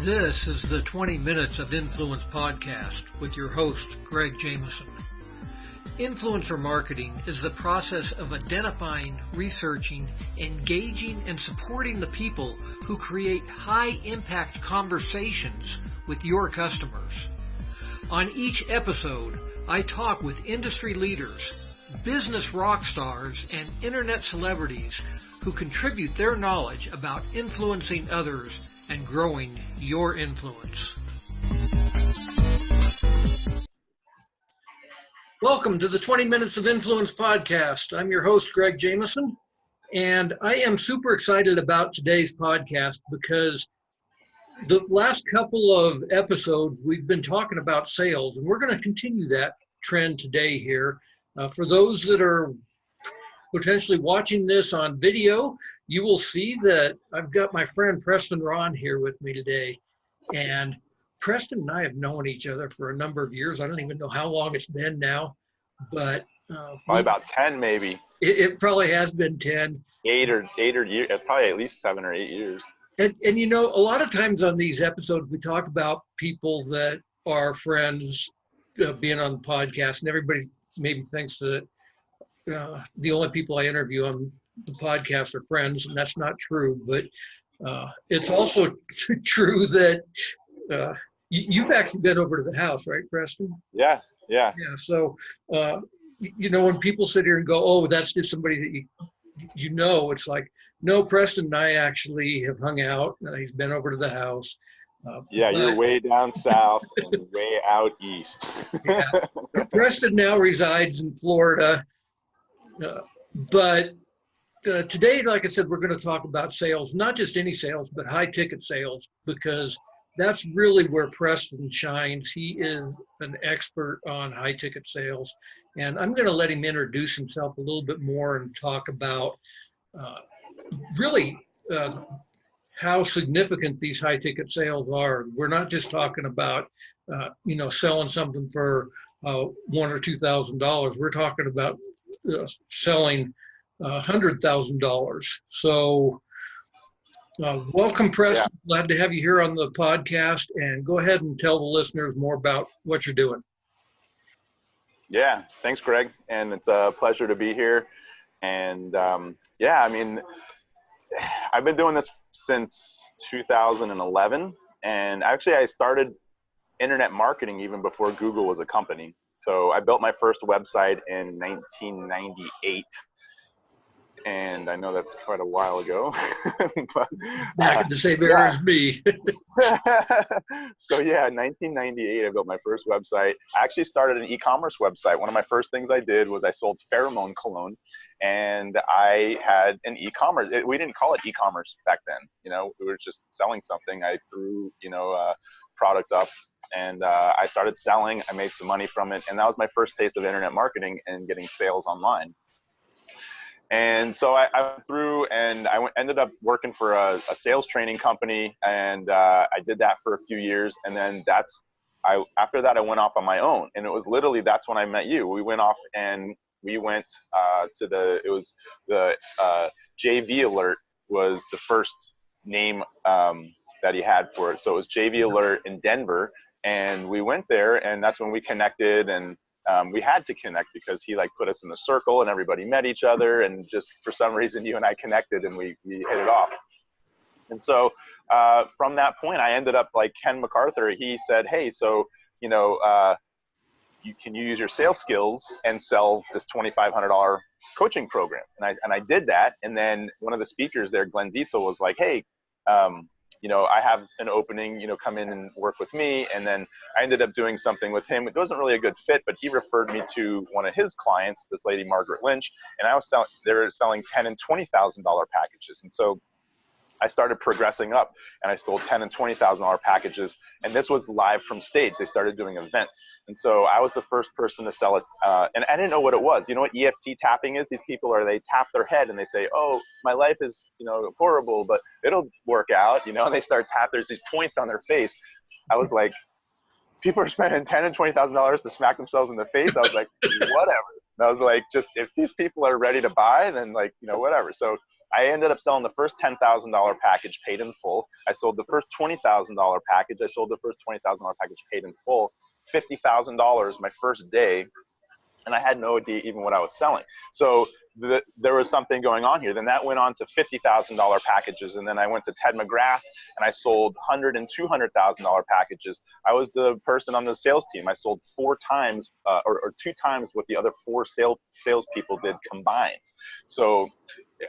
This is the 20 Minutes of Influence podcast with your host, Greg Jameson. Influencer marketing is the process of identifying, researching, engaging, and supporting the people who create high-impact conversations with your customers. On each episode, I talk with industry leaders, business rock stars, and internet celebrities who contribute their knowledge about influencing others and growing your influence. Welcome to the 20 Minutes of Influence podcast. I'm your host, Greg Jameson, and I am super excited about today's podcast because the last couple of episodes we've been talking about sales, and we're going to continue that trend today here. For those that are potentially watching this on video, you will see that I've got my friend Preston Rahn here with me today. And Preston and I have known each other for a number of years. I don't even know how long it's been now, but probably about 10 maybe. It probably has been 10. Eight or years, probably at least 7 or 8 years. And you know, a lot of times on these episodes, we talk about people that are friends being on the podcast, and everybody maybe thinks that the only people I interview on the podcast are friends, and that's not true. But it's also true that you've actually been over to the house, right, Preston? Yeah. So, you know, when people sit here and go, "Oh, that's just somebody that you know," it's like, no, Preston and I actually have hung out. He's been over to the house. You're way down south and way out east. Yeah. Preston now resides in Florida. But today, like I said, we're going to talk about sales, not just any sales, but high-ticket sales, because that's really where Preston shines. He is an expert on high-ticket sales. And I'm going to let him introduce himself a little bit more and talk about really how significant these high-ticket sales are. We're not just talking about, selling something for $1,000 or $2,000. We're talking about selling $100,000. So welcome, Preston. Yeah. Glad to have you here on the podcast, and go ahead and tell the listeners more about what you're doing. Yeah, thanks, Greg. And it's a pleasure to be here. And I've been doing this since 2011. And actually I started internet marketing even before Google was a company. So I built my first website in 1998. And I know that's quite a while ago. But, back at the same era as me. So yeah, in 1998, I built my first website. I actually started an e-commerce website. One of my first things I did was I sold pheromone cologne, and I had an e-commerce. We didn't call it e-commerce back then. You know, we were just selling something. I threw, product up, and I started selling. I made some money from it, and that was my first taste of internet marketing and getting sales online. And so I went through, and I ended up working for a sales training company, and I did that for a few years. And then after that, I went off on my own, and it was literally, that's when I met you. We went off and we went to the JV Alert was the first name that he had for it. So it was JV Alert in Denver, and we went there, and that's when we connected. And we had to connect because he put us in a circle and everybody met each other, and just for some reason you and I connected and we hit it off. And so from that point, I ended up like Ken MacArthur. He said, "Hey, so can you use your sales skills and sell this $2,500 coaching program?" And I did that. And then one of the speakers there, Glenn Dietzel, was like, "Hey, I have an opening, come in and work with me." And then I ended up doing something with him. It wasn't really a good fit, but he referred me to one of his clients, this lady, Margaret Lynch, and they were selling $10,000 and $20,000 packages. And so I started progressing up, and I sold $10,000 and $20,000 packages. And this was live from stage. They started doing events. And so I was the first person to sell it. And I didn't know what it was. You know what EFT tapping is? These people they tap their head and they say, "Oh, my life is, horrible, but it'll work out," and they start there's these points on their face. I was like, people are spending $10,000 and $20,000 to smack themselves in the face. I was like, whatever. And I was like, just if these people are ready to buy, then whatever. So I ended up selling the first $10,000 package paid in full. I sold the first $20,000 package. I sold the first $20,000 package paid in full. $50,000 my first day, and I had no idea even what I was selling. So there was something going on here. Then that went on to $50,000 packages, and then I went to Ted McGrath and I sold $100,000 and $200,000 packages. I was the person on the sales team. I sold 4 times or 2 times what the other 4 salespeople did combined. So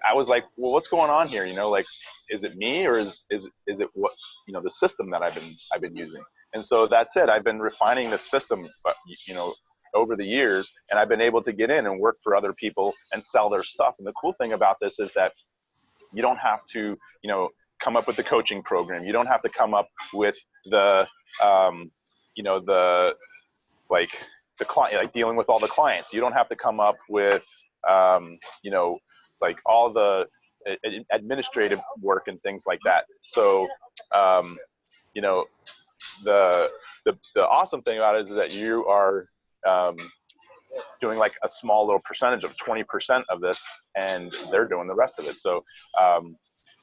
I was like, well, what's going on here? You know, like, is it me, or is it what, you know, the system that I've been using? And so that's it. I've been refining the system, you know, over the years, and I've been able to get in and work for other people and sell their stuff. And the cool thing about this is that you don't have to, you know, come up with the coaching program. You don't have to come up with the, you know, the client, like dealing with all the clients. You don't have to come up with, you know, like all the administrative work and things like that. So, you know, the awesome thing about it is that you are doing like a small little percentage of 20% of this, and they're doing the rest of it. So,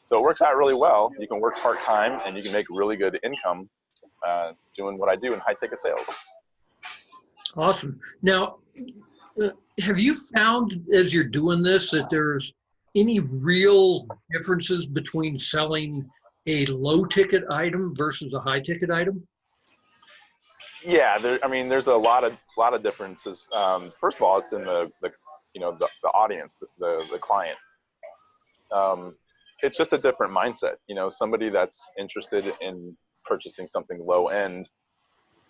so it works out really well. You can work part-time and you can make really good income doing what I do in high ticket sales. Awesome. Now, have you found as you're doing this that there's any real differences between selling a low ticket item versus a high ticket item? Yeah, I mean, there's a lot of differences. First of all, it's in the you know, the audience, the client. It's just a different mindset. You know, somebody that's interested in purchasing something low end,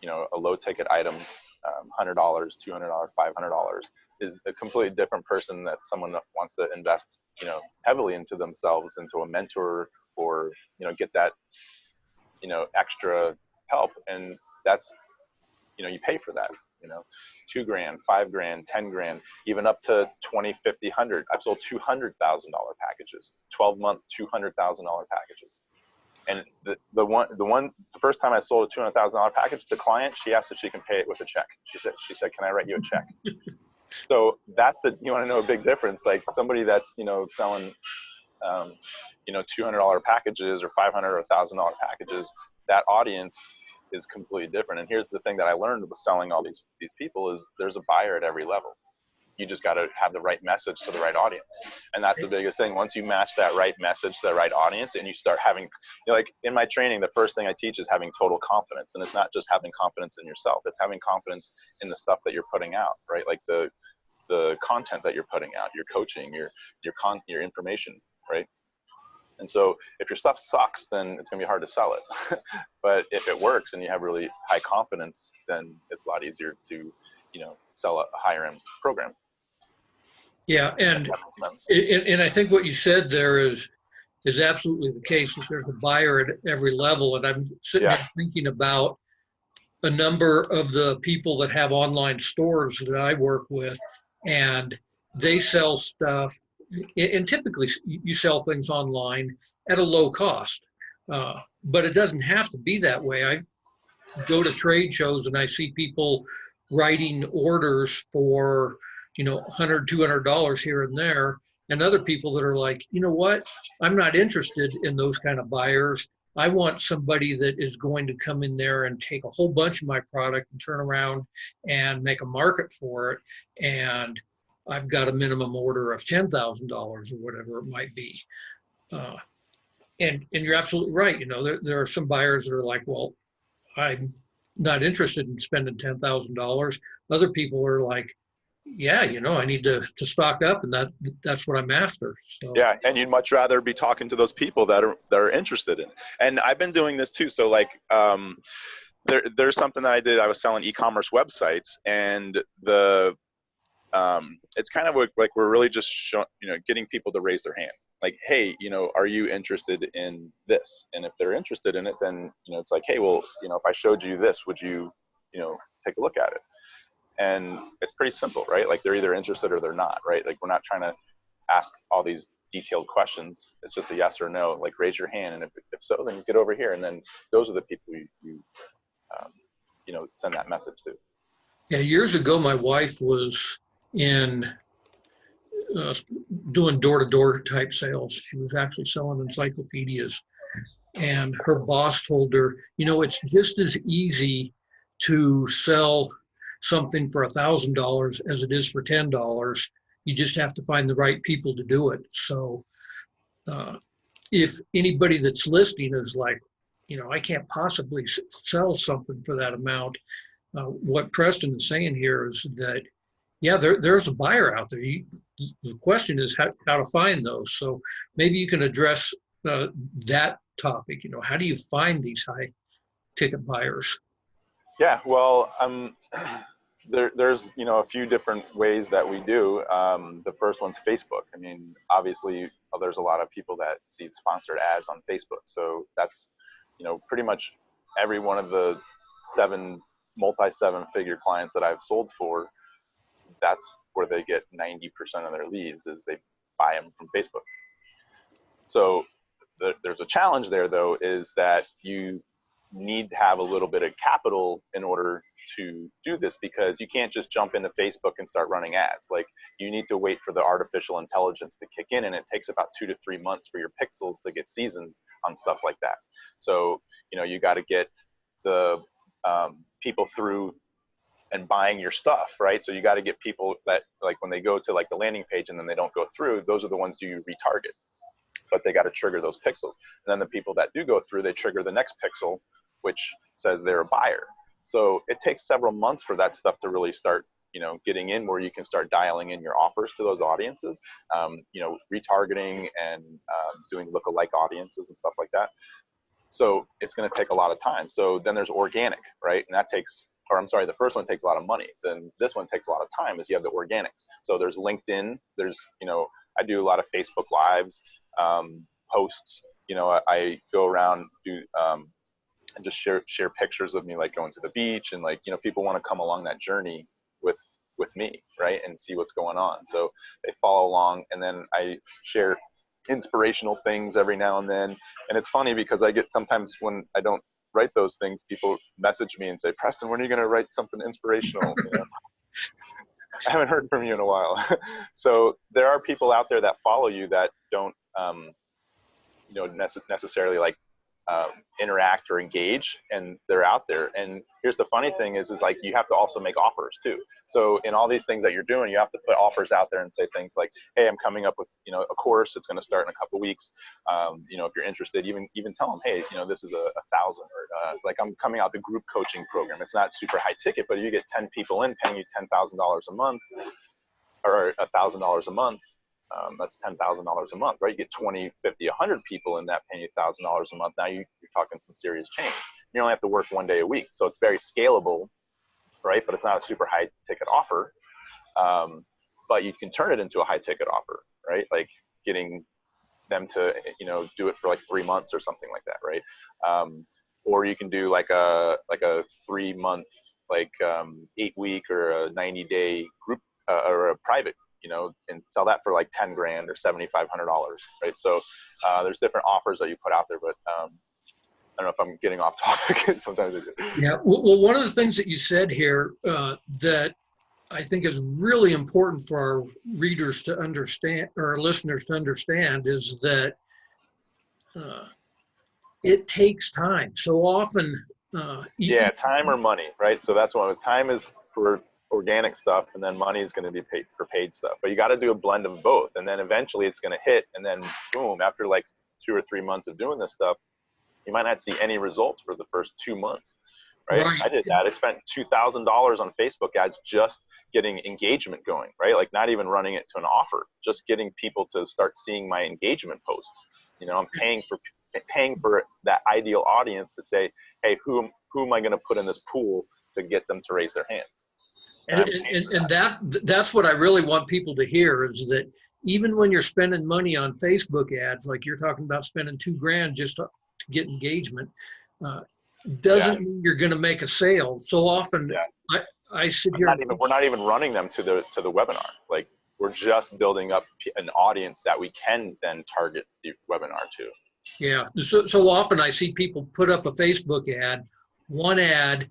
you know, a low ticket item, $100, $200, $500, is a completely different person that someone that wants to invest, you know, heavily into themselves, into a mentor, or, you know, get that, you know, extra help. And that's, you know, you pay for that, you know, $2,000, $5,000, $10,000, even up to 20, 50, 100. I've sold $200,000 packages, 12-month, $200,000 packages. And the first time I sold a $200,000 package, the client, she asked if she can pay it with a check. She said, can I write you a check? So that's you want to know a big difference, like somebody that's, you know, selling, you know, $200 packages or $500 or $1,000 packages, that audience is completely different. And here's the thing that I learned with selling all these people is there's a buyer at every level. You just got to have the right message to the right audience. And that's the biggest thing. Once you match that right message to the right audience, and you start having, you know, like in my training, the first thing I teach is having total confidence. And it's not just having confidence in yourself, it's having confidence in the stuff that you're putting out, right? Like the content that you're putting out, your coaching, your information, right? And so if your stuff sucks, then it's gonna be hard to sell it. But if it works and you have really high confidence, then it's a lot easier to, you know, sell a higher end program. Yeah, and I think what you said there is absolutely the case, that there's a buyer at every level. And I'm sitting here thinking about a number of the people that have online stores that I work with, and they sell stuff, and typically you sell things online at a low cost, but it doesn't have to be that way. I go to trade shows and I see people writing orders for, you know, $100, $200 here and there, and other people that are like, you know what, I'm not interested in those kind of buyers. I want somebody that is going to come in there and take a whole bunch of my product and turn around and make a market for it. And I've got a minimum order of $10,000 or whatever it might be. And you're absolutely right. You know, there are some buyers that are like, well, I'm not interested in spending $10,000. Other people are like, yeah, you know, I need to stock up, and that's what I'm after. So. Yeah, and you'd much rather be talking to those people that are interested in. And I've been doing this too. So like, there's something that I did. I was selling e-commerce websites, and it's kind of like we're really just getting people to raise their hand. Like, hey, you know, are you interested in this? And if they're interested in it, then, you know, it's like, hey, well, you know, if I showed you this, would you, you know, take a look at it? And it's pretty simple, right? Like, they're either interested or they're not, right? Like, we're not trying to ask all these detailed questions. It's just a yes or no. Like, raise your hand, and if so, then you get over here. And then those are the people you know, send that message to. Yeah, years ago, my wife was in doing door-to-door type sales. She was actually selling encyclopedias. And her boss told her, it's just as easy to sell something for $1,000 as it is for $10. You just have to find the right people to do it. So if anybody that's listening is like, I can't possibly sell something for that amount, what Preston is saying here is that, yeah, there's a buyer out there. The question is how to find those. So maybe you can address that topic. How do you find these high ticket buyers? Yeah, well, there's a few different ways that we do. The first one's Facebook. I mean, obviously, there's a lot of people that see sponsored ads on Facebook. So that's pretty much every one of the multi-7-figure clients that I've sold for. That's where they get 90% of their leads, is they buy them from Facebook. So there's a challenge there, though, is that you need to have a little bit of capital in order to do this, because you can't just jump into Facebook and start running ads. Like, you need to wait for the artificial intelligence to kick in, and it takes about 2 to 3 months for your pixels to get seasoned on stuff like that. So you got to get the people through and buying your stuff, right? So you got to get people that, like, when they go to like the landing page and then they don't go through, those are the ones you retarget, but they got to trigger those pixels. And then the people that do go through, they trigger the next pixel, which says they're a buyer. So it takes several months for that stuff to really start, getting in, where you can start dialing in your offers to those audiences, retargeting and doing lookalike audiences and stuff like that. So it's going to take a lot of time. So then there's organic, right? And that takes, the first one takes a lot of money. Then this one takes a lot of time, is you have the organics. So there's LinkedIn, there's, I do a lot of Facebook Lives, posts, I go around, do, and just share pictures of me, like going to the beach, and like, people want to come along that journey with me, right? And see what's going on. So they follow along, and then I share inspirational things every now and then. And it's funny because I get, sometimes when I don't write those things, people message me and say, Preston, when are you going to write something inspirational? I haven't heard from you in a while. So there are people out there that follow you that don't, necessarily like interact or engage, and they're out there. And here's the funny thing is like, you have to also make offers too. So in all these things that you're doing, you have to put offers out there and say things like, hey, I'm coming up with, a course. It's going to start in a couple weeks. If you're interested, even tell them, hey, this is $1,000, or like, I'm coming out the group coaching program. It's not super high ticket, but you get 10 people in paying you $10,000 a month, or $1,000 a month. That's $10,000 a month, right? You get 20, 50, 100 people in that paying you $1,000 a month. Now you're talking some serious change. You only have to work 1 day a week. So it's very scalable, right? But it's not a super high ticket offer. But you can turn it into a high ticket offer, right? Like getting them to, do it for like 3 months or something like that, right? Or you can do like a 3 month, like 8-week or a 90-day group or a private, and sell that for like 10 grand or $7,500, right? So there's different offers that you put out there, but I don't know if I'm getting off topic. Sometimes I do. Yeah. Well, one of the things that you said here that I think is really important for our readers to understand, or our listeners to understand, is that it takes time. So often. Time or money, right? So that's one. Time is for organic stuff, and then money is going to be paid for paid stuff. But you got to do a blend of both, and then eventually it's going to hit, and then boom, after like 2 or 3 months of doing this stuff, you might not see any results for the first 2 months, right? I did that. I spent $2,000 on Facebook ads just getting engagement going, right? Like not even running it to an offer, just getting people to start seeing my engagement posts. I'm paying for that ideal audience to say, hey, who am I going to put in this pool to get them to raise their hand? And that's what I really want people to hear, is that even when you're spending money on Facebook ads, like you're talking about spending $2,000 just to get engagement, doesn't mean you're going to make a sale. So often I sit here. We're not even running them to the webinar. Like, we're just building up an audience that we can then target the webinar to. Yeah. So often I see people put up a Facebook ad, one ad,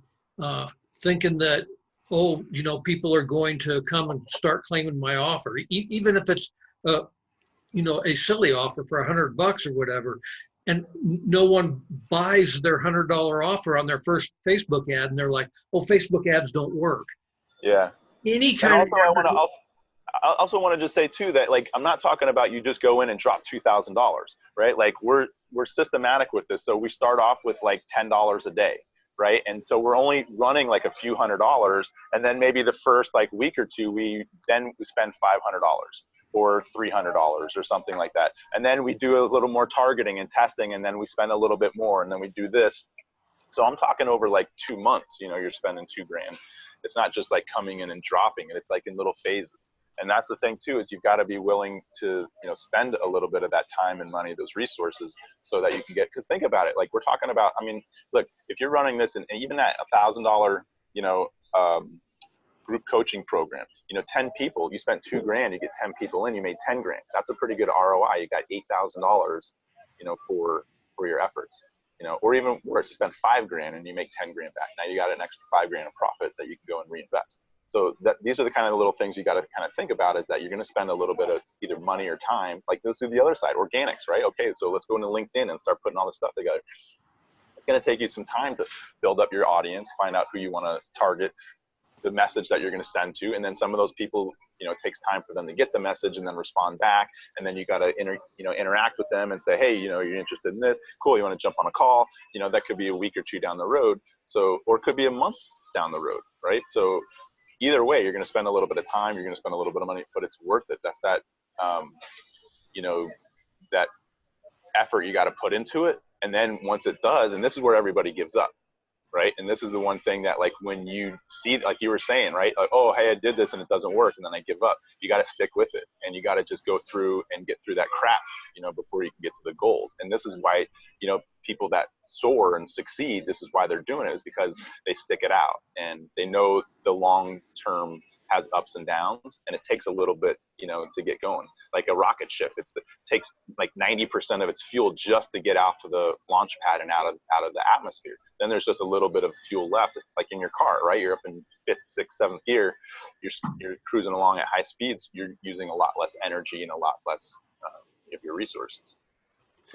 thinking that, oh, people are going to come and start claiming my offer, even if it's, a silly offer for $100 or whatever, and no one buys their $100 offer on their first Facebook ad, and they're like, oh, Facebook ads don't work. Yeah. Any kind and also, of I also want to just say too that, like, I'm not talking about you just go in and drop $2,000, right? Like, we're systematic with this. So we start off with like $10 a day, right? And so we're only running like a few $100s, and then maybe the first like week or two, we spend $500 or $300 or something like that. And then we do a little more targeting and testing, and then we spend a little bit more, and then we do this. So I'm talking over like 2 months, you're spending $2,000. It's not just like coming in and dropping it. It's like in little phases. And that's the thing too, is you've got to be willing to, spend a little bit of that time and money, those resources, so that you can get, because think about it, like we're talking about, look, if you're running this and even that $1,000, group coaching program, 10 people, you spent $2,000, you get 10 people in, you made 10 grand. That's a pretty good ROI. You got $8,000, for your efforts, or even worse, you spend $5,000 and you make 10 grand back. Now you got an extra $5,000 of profit that you can go and reinvest. So these are the kind of little things you got to kind of think about, is that you're going to spend a little bit of either money or time. Like, let's do the other side, organics, right? Okay, so let's go into LinkedIn and start putting all this stuff together. It's going to take you some time to build up your audience, find out who you want to target, the message that you're going to send to, and then some of those people, it takes time for them to get the message and then respond back, and then you got to interact with them and say, hey, you're interested in this, cool, you want to jump on a call, that could be a week or two down the road, so, or it could be a month down the road, right? So either way, you're going to spend a little bit of time, you're going to spend a little bit of money, but it's worth it. That's that that effort you got to put into it. And then once it does, and this is where everybody gives up, right? And this is the one thing that, like, when you see, like you were saying, right? Like, oh, hey, I did this and it doesn't work, and then I give up. You got to stick with it, and you got to just go through and get through that crap, before you can get to the gold. And this is why, people that soar and succeed, this is why they're doing it, is because they stick it out, and they know the long term has ups and downs, and it takes a little bit, to get going. Like a rocket ship, takes like 90% of its fuel just to get out of the launch pad and out of the atmosphere. Then there's just a little bit of fuel left, like in your car, right? You're up in 5th, 6th, 7th gear, you're cruising along at high speeds, you're using a lot less energy and a lot less of your resources.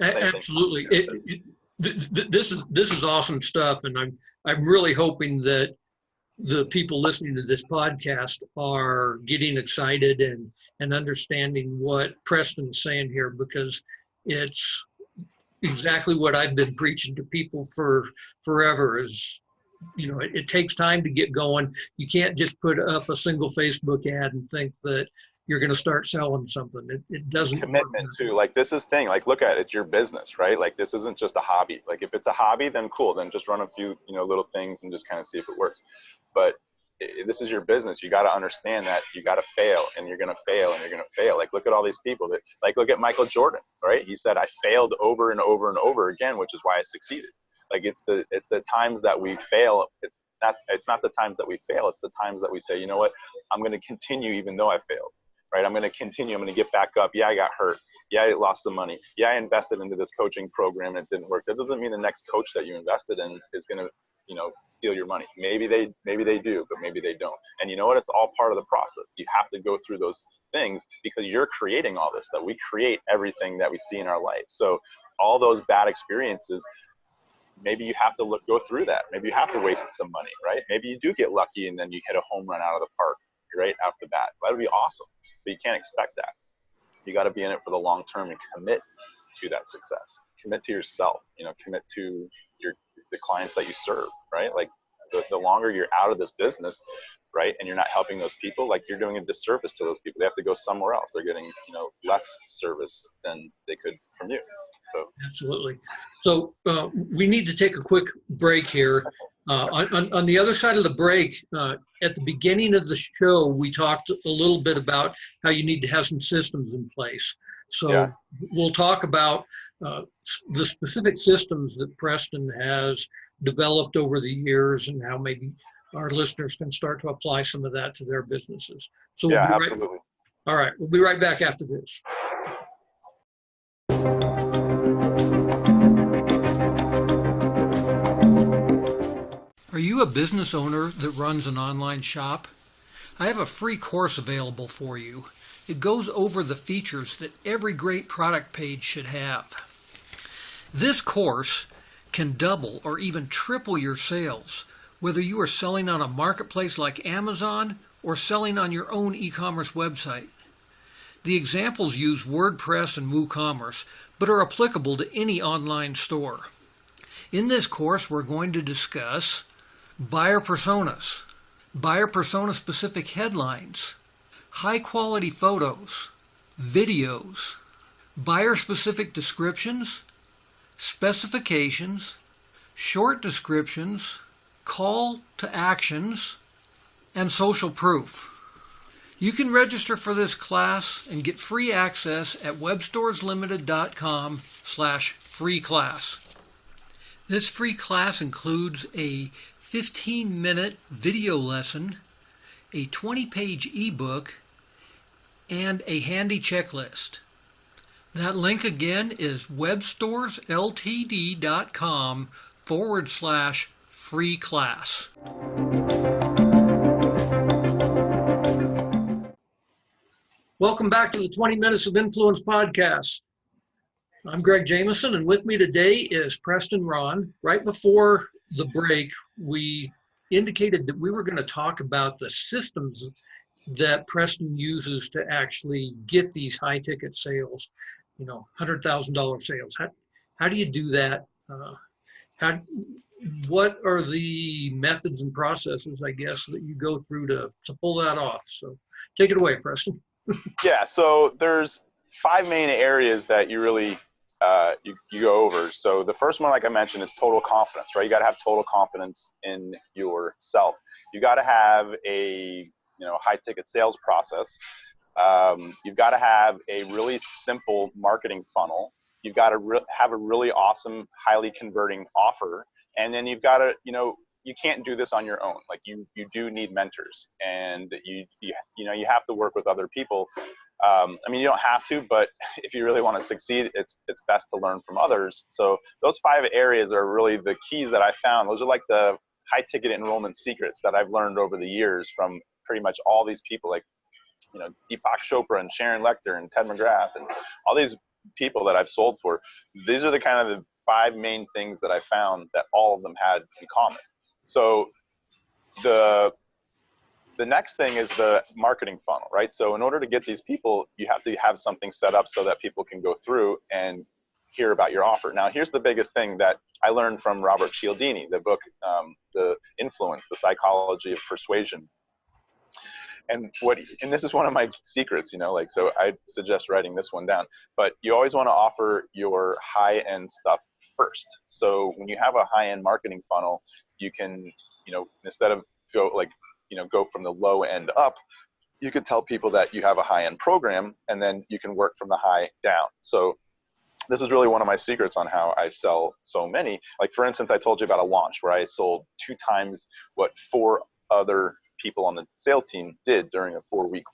Absolutely. This is awesome stuff, and I'm really hoping that the people listening to this podcast are getting excited and understanding what Preston's saying here, because it's exactly what I've been preaching to people for forever. Is it takes time to get going. You can't just put up a single Facebook ad and think that you're going to start selling something. It doesn't. Commitment too. Like, this is thing. Like, look at it. It's your business, right? Like, this isn't just a hobby. Like, if it's a hobby, then cool. Then just run a few, little things and just kind of see if it works. But this is your business. You got to understand that you got to fail, and you're going to fail, and you're going to fail. Like, look at all these people that, like, look at Michael Jordan, right? He said, I failed over and over and over again, which is why I succeeded. Like, it's the times that we fail. It's not the times that we fail. It's the times that we say, you know what, I'm going to continue even though I failed. Right? I'm going to continue. I'm going to get back up. Yeah, I got hurt. Yeah, I lost some money. Yeah, I invested into this coaching program and it didn't work. That doesn't mean the next coach that you invested in is going to, steal your money. Maybe they do, but maybe they don't. And you know what? It's all part of the process. You have to go through those things because you're creating all this stuff. We create everything that we see in our life. So all those bad experiences, maybe you have to go through that. Maybe you have to waste some money, right? Maybe you do get lucky and then you hit a home run out of the park, right, off the bat. That would be awesome. But you can't expect that. You got to be in it for the long term and commit to that success. Commit to yourself, commit to the clients that you serve, right? Like, the longer you're out of this business, right, and you're not helping those people, like, you're doing a disservice to those people. They have to go somewhere else. They're getting, less service than they could from you. So absolutely. So we need to take a quick break here. On the other side of the break, at the beginning of the show, we talked a little bit about how you need to have some systems in place. So we'll talk about the specific systems that Preston has developed over the years and how maybe our listeners can start to apply some of that to their businesses. So we'll be absolutely. All right. We'll be right back after this. Are you you a business owner that runs an online shop? I have a free course available for you. It goes over the features that every great product page should have. This course can double or even triple your sales, whether you are selling on a marketplace like Amazon or selling on your own e-commerce website. The examples use WordPress and WooCommerce, but are applicable to any online store. In this course, we're going to discuss buyer personas, buyer persona specific headlines, high quality photos, videos, buyer specific descriptions, specifications, short descriptions, call to actions, and social proof. You can register for this class and get free access at webstoreslimited.com/free class. This free class includes a 15-minute video lesson, a 20-page ebook, and a handy checklist. That link again is webstoresltd.com/free class. Welcome back to the 20 Minutes of Influence podcast. I'm Greg Jameson, and with me today is Preston Rahn. Right before the break, we indicated that we were going to talk about the systems that Preston uses to actually get these high-ticket sales, $100,000 sales. How do you do that? What are the methods and processes, I guess, that you go through to pull that off? So take it away, Preston. Yeah, so there's 5 main areas that you really you go over. So the first one, like I mentioned, is total confidence, right? You got to have total confidence in yourself. You got to have a high ticket sales process. You've got to have a really simple marketing funnel. You've got to have a really awesome, highly converting offer, and then you've got to you can't do this on your own. Like you do need mentors, and you have to work with other people. You don't have to, but if you really want to succeed, it's best to learn from others. So those 5 areas are really the keys that I found. Those are like the high ticket enrollment secrets that I've learned over the years from pretty much all these people, like Deepak Chopra and Sharon Lechter and Ted McGrath and all these people that I've sold for. These are the kind of the 5 main things that I found that all of them had in common. So the next thing is the marketing funnel, right? So in order to get these people, you have to have something set up so that people can go through and hear about your offer. Now, here's the biggest thing that I learned from Robert Cialdini, the book, The Influence, The Psychology of Persuasion. And this is one of my secrets, so I suggest writing this one down. But you always want to offer your high-end stuff first. So when you have a high-end marketing funnel, you can, instead of go from the low end up, you could tell people that you have a high-end program, and then you can work from the high down. So this is really one of my secrets on how I sell so many. Like, for instance, I told you about a launch where I sold 2 times what 4 other people on the sales team did during a 4-week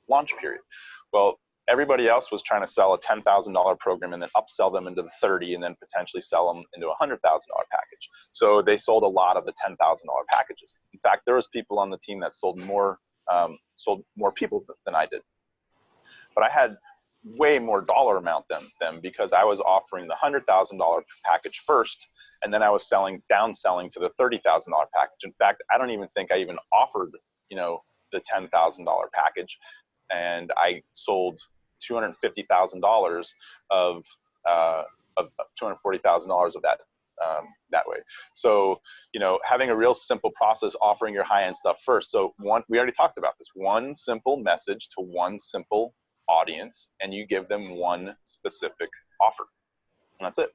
launch period. Well, everybody else was trying to sell a $10,000 program and then upsell them into the 30 and then potentially sell them into a $100,000 package. So they sold a lot of the $10,000 packages. In fact, there was people on the team that sold more people than I did. But I had way more dollar amount than them because I was offering the $100,000 package first, and then I was downselling to the $30,000 package. In fact, I don't even think I even offered, the $10,000 package, and I sold $250,000 of $240,000 of that way. So, having a real simple process, offering your high-end stuff first. So we already talked about this, one simple message to one simple audience, and you give them one specific offer, and that's it.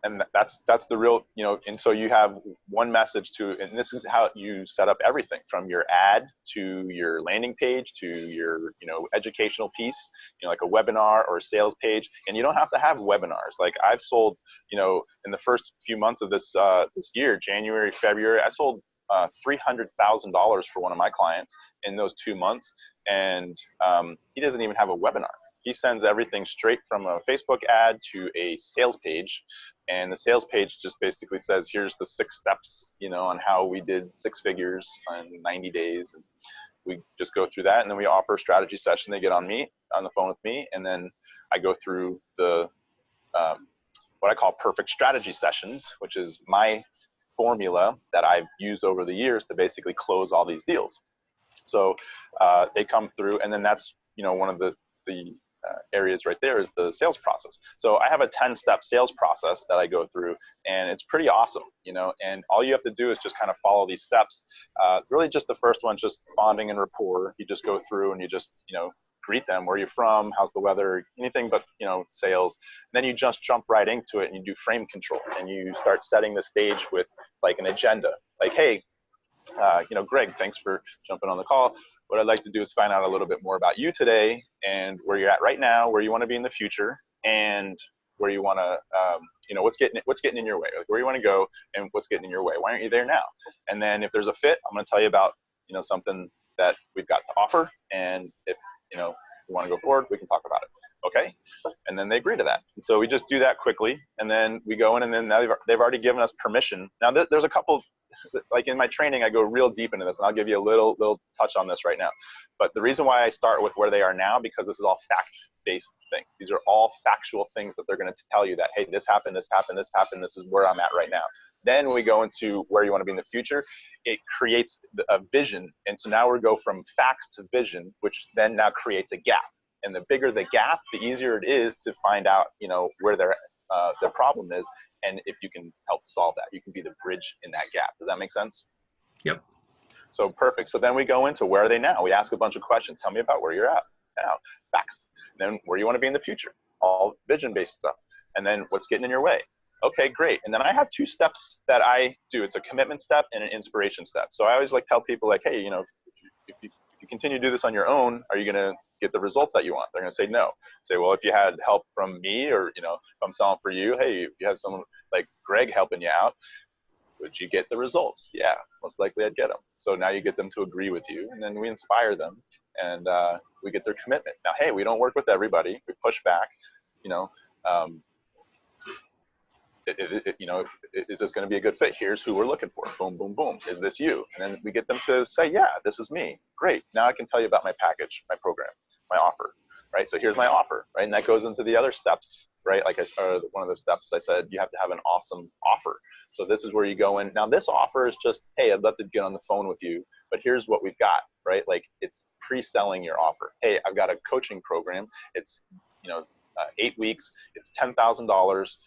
And that's the real, and so you have one message and this is how you set up everything from your ad to your landing page to your, educational piece, like a webinar or a sales page. And you don't have to have webinars. Like I've sold, in the first few months of this year, January, February, I sold $300,000 for one of my clients in those 2 months. And he doesn't even have a webinar. he sends everything straight from a Facebook ad to a sales page. And the sales page just basically says, here's the 6 steps, on how we did 6 figures in 90 days. And we just go through that, and then we offer a strategy session. They get on the phone with me, and then I go through the what I call perfect strategy sessions, which is my formula that I've used over the years to basically close all these deals. So they come through, and then that's one of the areas right there is the sales process. So I have a 10-step sales process that I go through, and it's pretty awesome, and all you have to do is just kind of follow these steps. Really just the first one's just bonding and rapport. You just go through and you just, greet them. Where are you from? How's the weather? Anything but, sales. And then you just jump right into it and you do frame control, and you start setting the stage with like an agenda. Like, hey, Greg, thanks for jumping on the call. What I'd like to do is find out a little bit more about you today and where you're at right now, where you want to be in the future, and where you want to, what's getting in your way, like where you want to go and what's getting in your way. Why aren't you there now? And then if there's a fit, I'm going to tell you about, something that we've got to offer. And if, you want to go forward, we can talk about it. Okay. And then they agree to that. And so we just do that quickly. And then we go in, and then now they've already given us permission. Now there's a couple, like in my training, I go real deep into this, and I'll give you a little touch on this right now. But the reason why I start with where they are now, because this is all fact-based things. These are all factual things that they're going to tell you that, hey, this happened, this happened, this happened. This is where I'm at right now. Then we go into where you want to be in the future. It creates a vision. And so now we go from facts to vision, which then now creates a gap. And the bigger the gap, the easier it is to find out, where their problem is. And if you can help solve that, you can be the bridge in that gap. Does that make sense? Yep. So perfect. So then we go into where are they now? We ask a bunch of questions. Tell me about where you're at now. Facts. Then where you want to be in the future. All vision-based stuff. And then what's getting in your way. Okay, great. And then I have 2 steps that I do. It's a commitment step and an inspiration step. So I always tell people like, hey, if you continue to do this on your own, are you going to get the results that you want? They're going to say no. Say, well, if you had help from me, or, if I'm selling for you, hey, if you had someone like Greg helping you out, would you get the results? Yeah, most likely I'd get them. So now you get them to agree with you, and then we inspire them, and we get their commitment. Now, hey, we don't work with everybody. We push back, is this going to be a good fit? Here's who we're looking for. Boom, boom, boom. Is this you? And then we get them to say, yeah, this is me. Great. Now I can tell you about my package, my program, my offer, right? So here's my offer, right? And that goes into the other steps, right? Like one of the steps I said, you have to have an awesome offer. So this is where you go in. Now this offer is just, hey, I'd love to get on the phone with you, but here's what we've got, right? Like it's pre-selling your offer. Hey, I've got a coaching program. It's, 8 weeks. It's $10,000.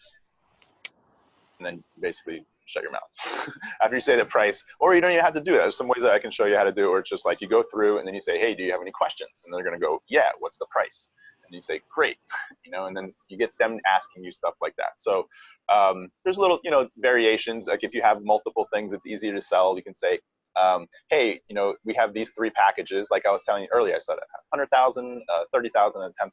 And then basically shut your mouth after you say the price, or you don't even have to do that. There's some ways that I can show you how to do it, where it's just like you go through and then you say, hey, do you have any questions? And they're going to go, yeah, what's the price? And you say, great, and then you get them asking you stuff like that. So there's little, variations. Like if you have multiple things, it's easier to sell. You can say, hey, we have these 3 packages. Like I was telling you earlier, I said 100,000, 30,000, and 10,000.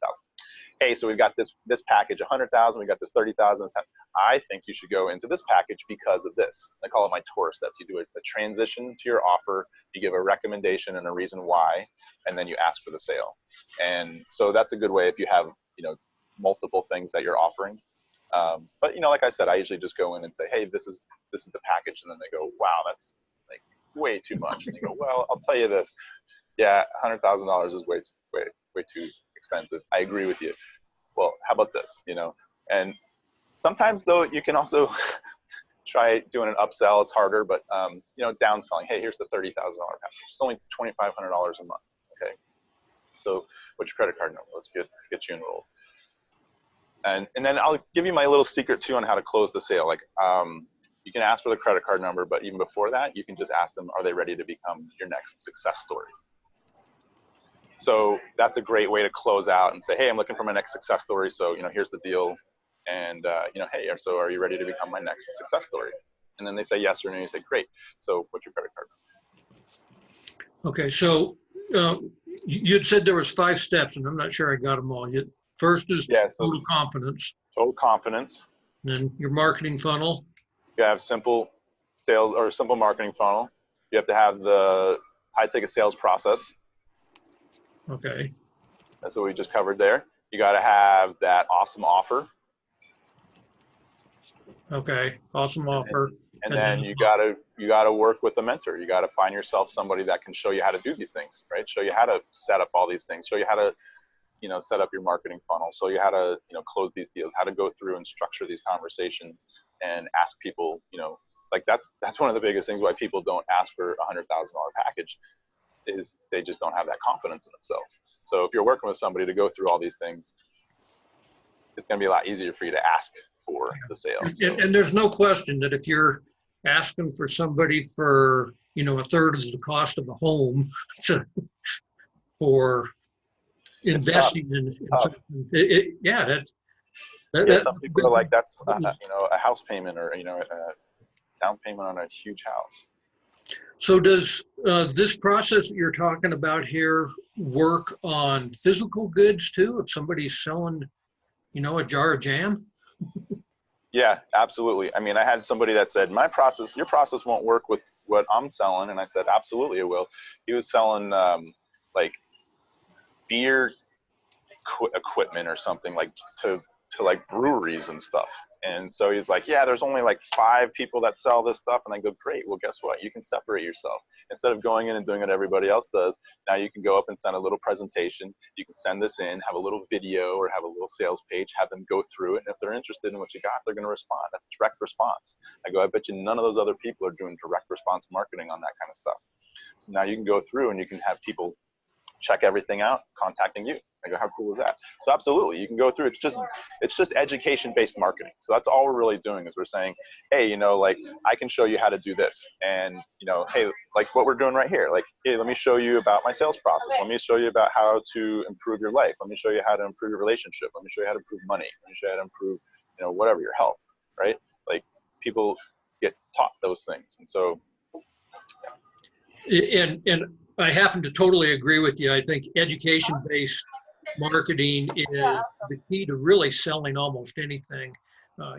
Hey, so we've got this package, 100,000. We got this 30,000. I think you should go into this package because of this. I call it my tour steps. You do a transition to your offer. You give a recommendation and a reason why, and then you ask for the sale. And so that's a good way if you have, multiple things that you're offering. But like I said, I usually just go in and say, hey, this is the package, and then they go, wow, that's like way too much. And they go, well, I'll tell you this. Yeah, $100,000 is way too expensive. I agree with you. Well, how about this? And sometimes though you can also try doing an upsell. It's harder, but downselling. Hey, here's the $30,000 package. It's only $2,500 a month. Okay. So what's your credit card number? Let's get you enrolled. And then I'll give you my little secret too on how to close the sale. Like you can ask for the credit card number, but even before that, you can just ask them, are they ready to become your next success story? So that's a great way to close out and say, hey, I'm looking for my next success story. So, here's the deal. And, hey, so are you ready to become my next success story? And then they say yes or no. You say, great. So what's your credit card? Okay. So you had said there was 5 steps, and I'm not sure I got them all. First is total confidence. Total confidence. Then your marketing funnel. You have simple sales or simple marketing funnel. You have to have the high ticket sales process. Okay. That's what we just covered there. You got to have that awesome offer. Okay, awesome offer. And then you gotta work with a mentor. You gotta find yourself somebody that can show you how to do these things, right? Show you how to set up all these things. Show you how to, set up your marketing funnel. Show you how to, close these deals. How to go through and structure these conversations and ask people. Like that's one of the biggest things why people don't ask for a $100,000 package, is they just don't have that confidence in themselves. So if you're working with somebody to go through all these things, it's gonna be a lot easier for you to ask for the sale. And there's no question that if you're asking for somebody for, a third of the cost of a home for investing in something, some people are like, that's a house payment, or a down payment on a huge house. So does this process that you're talking about here work on physical goods too? If somebody's selling, a jar of jam? Yeah, absolutely. I mean, I had somebody that said, your process won't work with what I'm selling. And I said, absolutely it will. He was selling like beer equipment or something, like to like breweries and stuff. And so he's like, yeah, there's only like 5 people that sell this stuff. And I go, great. Well, guess what? You can separate yourself. Instead of going in and doing what everybody else does, now you can go up and send a little presentation. You can send this in, have a little video or have a little sales page, have them go through it. And if they're interested in what you got, they're going to respond. That's direct response. I go, I bet you none of those other people are doing direct response marketing on that kind of stuff. So now you can go through and you can have people check everything out, contacting you. I go, how cool is that? So absolutely, you can go through. It's just education-based marketing. So that's all we're really doing, is we're saying, hey, like I can show you how to do this, and hey, like what we're doing right here. Like, hey, let me show you about my sales process. Let me show you about how to improve your life. Let me show you how to improve your relationship. Let me show you how to improve money. Let me show you how to improve, whatever, your health, right? Like people get taught those things, and so. Yeah. And I happen to totally agree with you. I think education-based marketing is the key to really selling almost anything.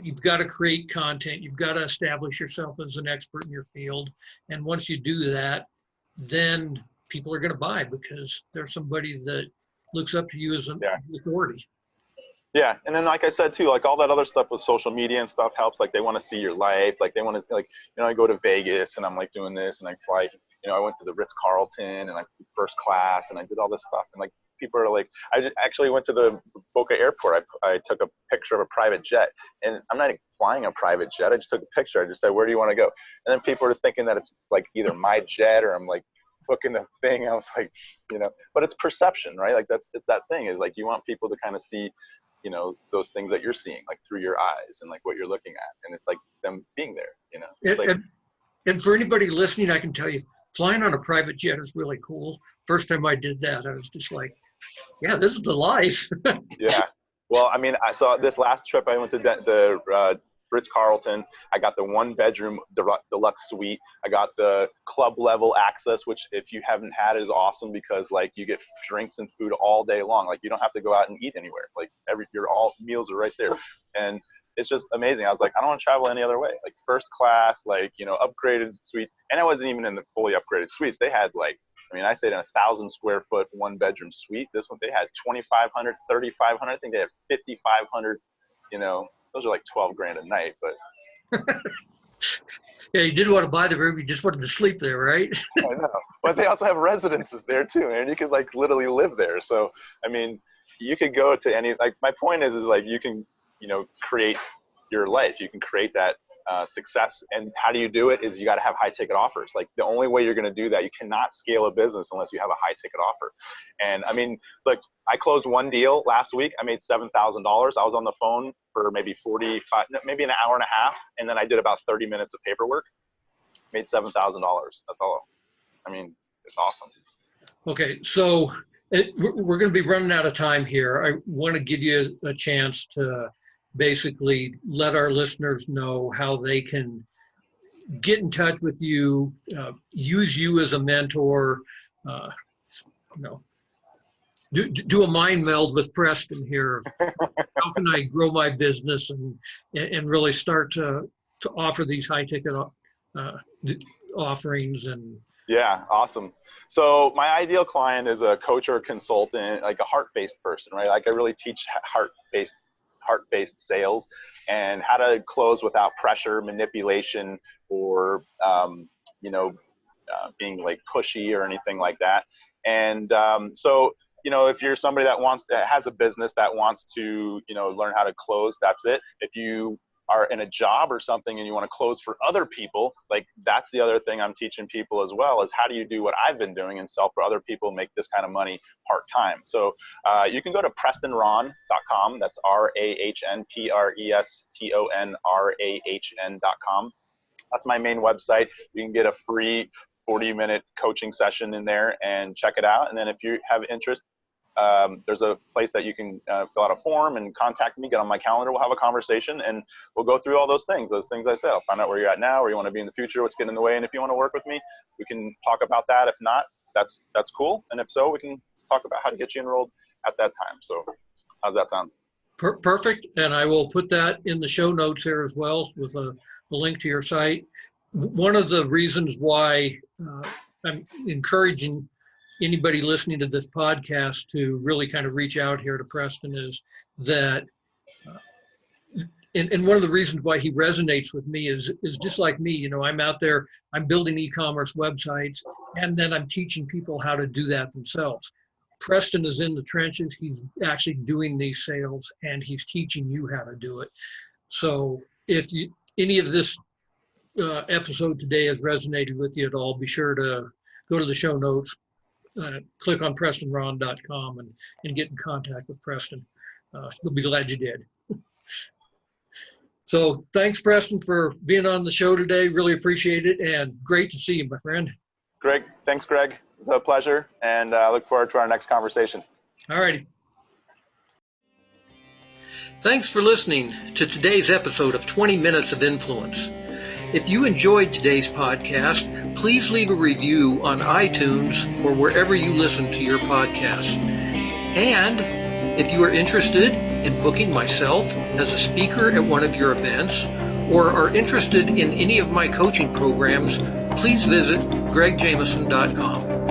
You've got to create content. You've got to establish yourself as an expert in your field. And once you do that, then people are going to buy because there's somebody that looks up to you as an authority. Yeah, and then like I said too, like all that other stuff with social media and stuff helps. Like they want to see your life. Like they want to, like, I go to Vegas and I'm like doing this, and I fly, I went to the Ritz-Carlton and I flew first class and I did all this stuff. And like people are like, I actually went to the Boca Airport. I took a picture of a private jet, and I'm not flying a private jet. I just took a picture. I just said, where do you want to go? And then people are thinking that it's like either my jet or I'm like booking the thing. I was like, but it's perception, right? Like it's that thing is like, you want people to kind of see, those things that you're seeing, like through your eyes and like what you're looking at. And it's like them being there, It's like, and for anybody listening, I can tell you, flying on a private jet is really cool. First time I did that, I was just like, yeah, this is the life. Yeah. Well, I mean, I saw this last trip, I went to the Ritz-Carlton. I got the 1-bedroom deluxe suite. I got the club level access, which if you haven't had is awesome, because like you get drinks and food all day long. Like you don't have to go out and eat anywhere. Like all meals are right there. And it's just amazing. I was like, I don't want to travel any other way. Like first class, like, upgraded suite. And I wasn't even in the fully upgraded suites. They had like, I stayed in 1,000 square foot 1-bedroom suite. This one, they had 2,500, 3,500. I think they had 5,500, those are like 12 grand a night, but. Yeah, you didn't want to buy the room. You just wanted to sleep there, right? I know. But they also have residences there too, and you could like literally live there. So, you could go to any, like my point is like, you can, create your life. You can create that success. And how do you do it is you got to have high ticket offers. Like the only way you're going to do that, you cannot scale a business unless you have a high ticket offer. And look, I closed one deal last week. I made $7,000. I was on the phone for maybe maybe an hour and a half. And then I did about 30 minutes of paperwork, made $7,000. That's all. It's awesome. Okay. So we're going to be running out of time here. I want to give you a chance to basically let our listeners know how they can get in touch with you, use you as a mentor, do a mind meld with Preston here. How can I grow my business and really start to offer these high ticket offerings and Yeah, awesome. So my ideal client is a coach or a consultant, like a heart-based person, right? Like I really teach heart-based sales and how to close without pressure, manipulation, or being like pushy or anything like that. And so if you're somebody that has a business that wants to learn how to close, that's it. If you are in a job or something and you want to close for other people, like that's the other thing I'm teaching people as well, is how do you do what I've been doing and sell for other people, make this kind of money part-time. So you can go to PrestonRahn.com. That's RahnPrestonRahn.com. That's my main website. You can get a free 40-minute coaching session in there and check it out. And then if you have interest, there's a place that you can fill out a form and contact me, get on my calendar. We'll have a conversation and we'll go through all those things I said. I'll find out where you're at now, where you want to be in the future, what's getting in the way. And if you want to work with me, we can talk about that. If not, that's cool. And if so, we can talk about how to get you enrolled at that time. So how's that sound? Perfect. And I will put that in the show notes here as well with a link to your site. One of the reasons why I'm encouraging anybody listening to this podcast to really kind of reach out here to Preston is that, and one of the reasons why he resonates with me is just like me. I'm out there, I'm building e-commerce websites, and then I'm teaching people how to do that themselves. Preston is in the trenches. He's actually doing these sales, and he's teaching you how to do it. So if any of this episode today has resonated with you at all, be sure to go to the show notes, click on PrestonRahn.com and get in contact with Preston. You'll be glad you did. So thanks, Preston, for being on the show today. Really appreciate it, and great to see you, my friend. Thanks, Greg. It's a pleasure, and I look forward to our next conversation. All righty. Thanks for listening to today's episode of 20 Minutes of Influence. If you enjoyed today's podcast, please leave a review on iTunes or wherever you listen to your podcasts. And if you are interested in booking myself as a speaker at one of your events or are interested in any of my coaching programs, please visit gregjameson.com.